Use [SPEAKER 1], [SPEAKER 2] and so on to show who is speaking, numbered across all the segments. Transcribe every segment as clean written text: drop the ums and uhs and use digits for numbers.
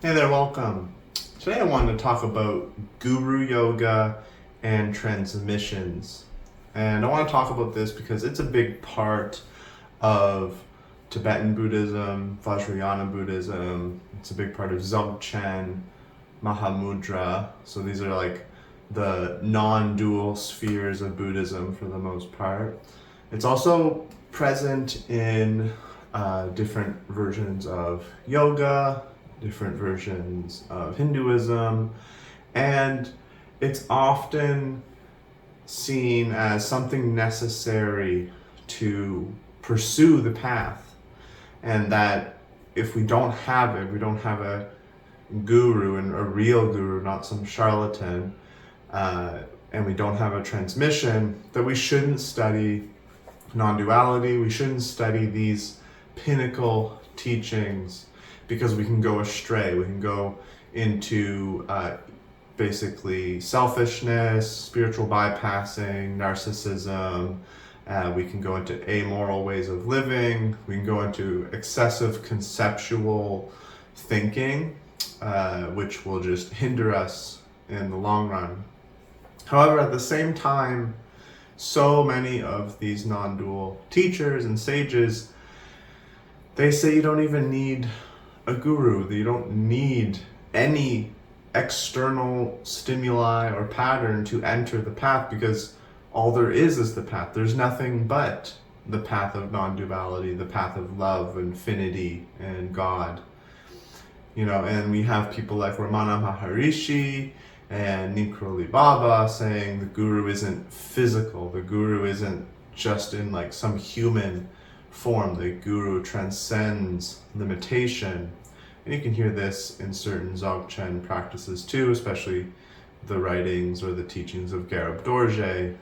[SPEAKER 1] Hey there, welcome. Today I wanted to talk about guru yoga and transmissions. And I want to talk about this because it's a big part of Tibetan Buddhism, Vajrayana Buddhism. It's a big part of Dzogchen, Mahamudra. So these are like the non-dual spheres of Buddhism for the most part. It's also present in different versions of yoga, different versions of Hinduism, and it's often seen as something necessary to pursue the path. And that if we don't have it, we don't have a guru, and a real guru, not some charlatan, and we don't have a transmission, that we shouldn't study non-duality, we shouldn't study these pinnacle teachings, because we can go astray. We can go into basically selfishness, spiritual bypassing, narcissism. We can go into amoral ways of living. We can go into excessive conceptual thinking, which will just hinder us in the long run. However, at the same time, so many of these non-dual teachers and sages, they say you don't even need a guru, that you don't need any external stimuli or pattern to enter the path, because all there is the path. There's nothing but the path of non-duality, the path of love, infinity, and God. And we have people like Ramana Maharishi and Nikroli Baba saying the guru isn't physical, the guru isn't just in like some human form. The guru transcends limitation. And you can hear this in certain Dzogchen practices too, especially the writings or the teachings of Garab Dorje,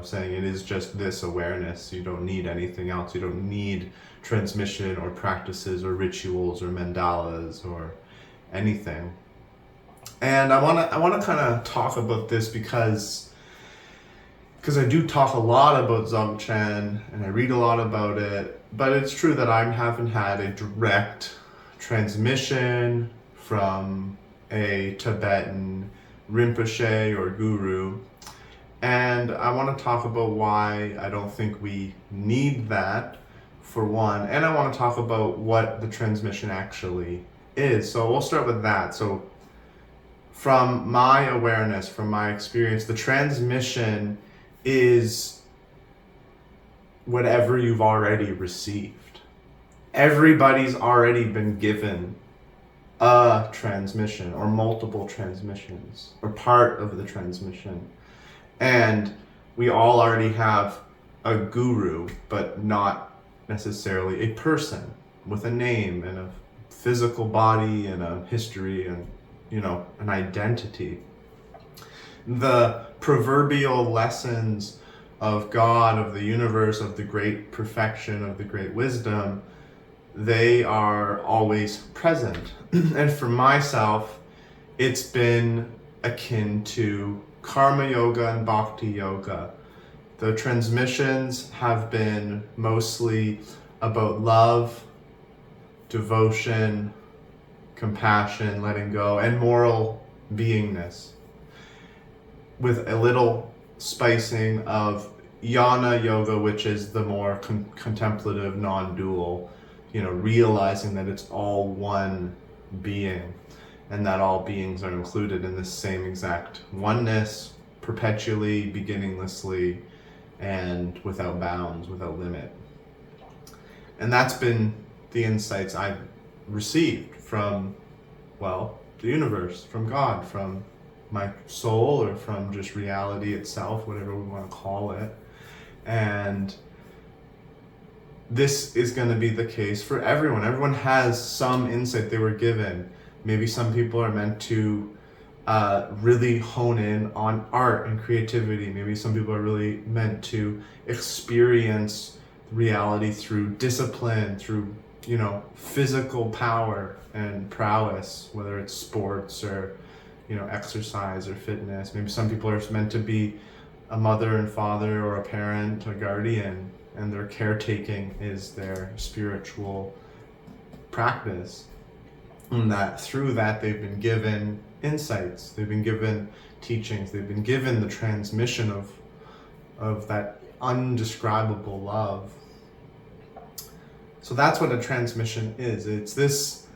[SPEAKER 1] saying it is just this awareness. You don't need anything else. You don't need transmission or practices or rituals or mandalas or anything. And I want to kind of talk about this because I do talk a lot about Dzogchen and I read a lot about it, but it's true that I haven't had a direct transmission from a Tibetan Rinpoche or guru. And I want to talk about why I don't think we need that, for one, and I want to talk about what the transmission actually is. So we'll start with that. So from my awareness, from my experience, the transmission is whatever you've already received. Everybody's already been given a transmission or multiple transmissions or part of the transmission. And we all already have a guru, but not necessarily a person with a name and a physical body and a history and, an identity. The proverbial lessons of God, of the universe, of the great perfection, of the great wisdom, they are always present. And for myself, it's been akin to karma yoga and bhakti yoga. The transmissions have been mostly about love, devotion, compassion, letting go, and moral beingness, with a little spicing of jnana yoga, which is the more contemplative, non-dual, realizing that it's all one being and that all beings are included in the same exact oneness, perpetually, beginninglessly, and without bounds, without limit. And that's been the insights I've received from, the universe, from God, from my soul, or from just reality itself, whatever we want to call it. And this is going to be the case for everyone. Everyone has some insight they were given. Maybe some people are meant to really hone in on art and creativity. Maybe some people are really meant to experience reality through discipline, through, physical power and prowess, whether it's sports or, exercise or fitness. Maybe some people are meant to be a mother and father or a parent, a guardian, and their caretaking is their spiritual practice. And that through that they've been given insights, they've been given teachings, they've been given the transmission of that undescribable love. So that's what a transmission is. It's this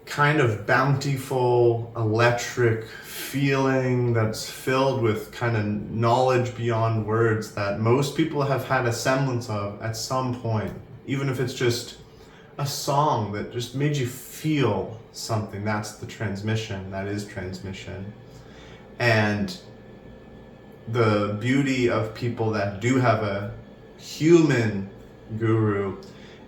[SPEAKER 1] kind of bountiful, electric feeling that's filled with kind of knowledge beyond words that most people have had a semblance of at some point, even if it's just a song that just made you feel something. That's the transmission. That is transmission. And the beauty of people that do have a human guru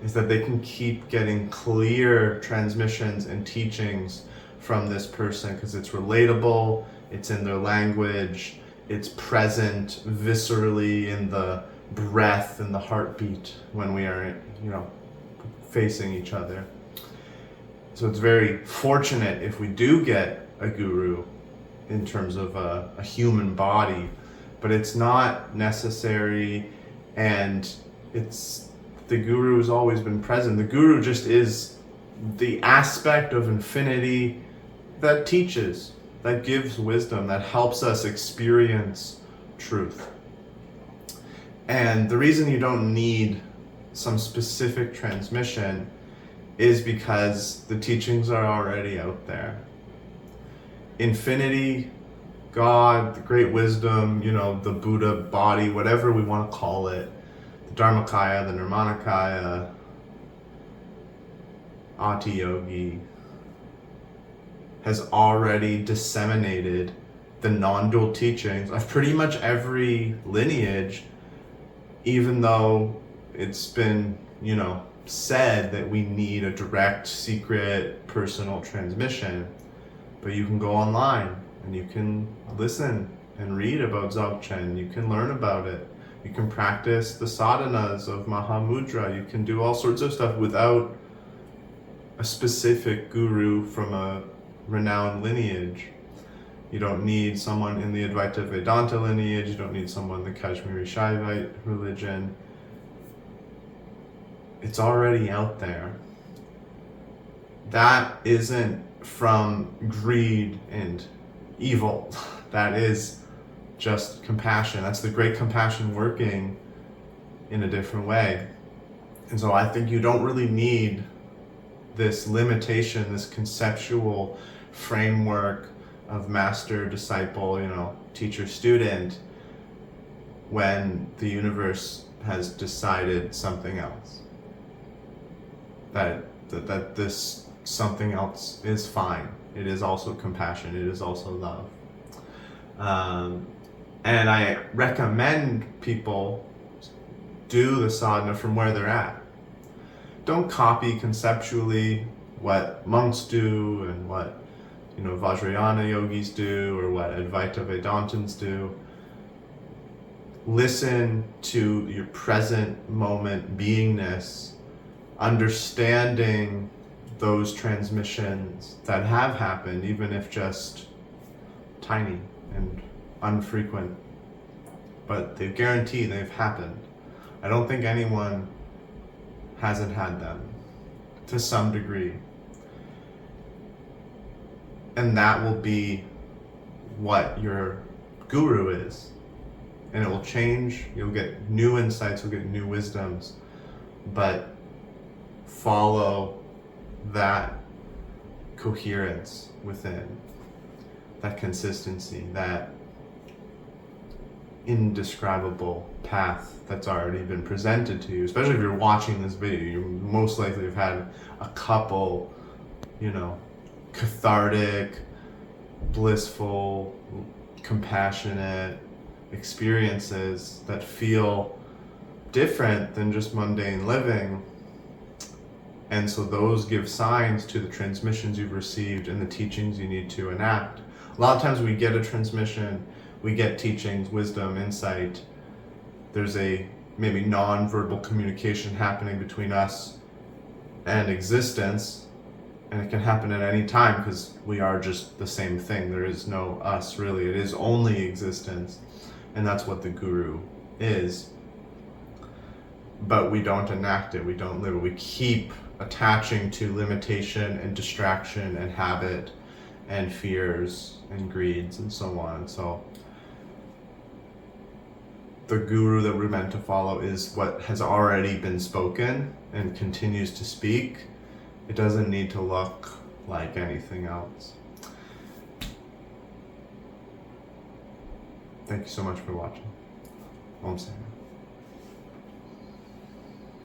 [SPEAKER 1] is that they can keep getting clear transmissions and teachings from this person because it's relatable, it's in their language, it's present viscerally in the breath and the heartbeat when we are, facing each other. So it's very fortunate if we do get a guru in terms of a human body, but it's not necessary, and the guru has always been present. The guru just is the aspect of infinity that teaches, that gives wisdom, that helps us experience truth. And the reason you don't need some specific transmission is because the teachings are already out there. Infinity, God, the great wisdom, the Buddha body, whatever we want to call it, the Dharmakaya, the Nirmanakaya, Ati Yogi, has already disseminated the non-dual teachings of pretty much every lineage, even though it's been, said that we need a direct, secret, personal transmission. But you can go online and you can listen and read about Dzogchen. You can learn about it. You can practice the sadhanas of Mahamudra. You can do all sorts of stuff without a specific guru from a renowned lineage. You don't need someone in the Advaita Vedanta lineage. You don't need someone in the Kashmiri Shaivite religion. It's already out there. That isn't from greed and evil. That is just compassion. That's the great compassion working in a different way. And so I think you don't really need this limitation, this conceptual framework of master, disciple, teacher, student, when the universe has decided something else. That this something else is fine. It is also compassion. It is also love. And I recommend people do the sadhana from where they're at. Don't copy conceptually what monks do and what Vajrayana yogis do or what Advaita Vedantins do. Listen to your present moment beingness, understanding those transmissions that have happened, even if just tiny and unfrequent, but they guarantee they've happened. I don't think anyone hasn't had them to some degree. And that will be what your guru is. And it will change, you'll get new insights, you'll get new wisdoms, but follow that coherence within, that consistency, that indescribable path that's already been presented to you. Especially if you're watching this video, you most likely have had a couple, cathartic, blissful, compassionate experiences that feel different than just mundane living. And so those give signs to the transmissions you've received and the teachings you need to enact. A lot of times we get a transmission, we get teachings, wisdom, insight. There's a maybe non-verbal communication happening between us and existence, and it can happen at any time because we are just the same thing. There is no us really. It is only existence, and that's what the guru is. But we don't enact it, we don't live it. We keep attaching to limitation and distraction and habit and fears and greeds and so on. So the guru that we're meant to follow is what has already been spoken and continues to speak. It doesn't need to look like anything else. Thank you so much for watching. Om Sani.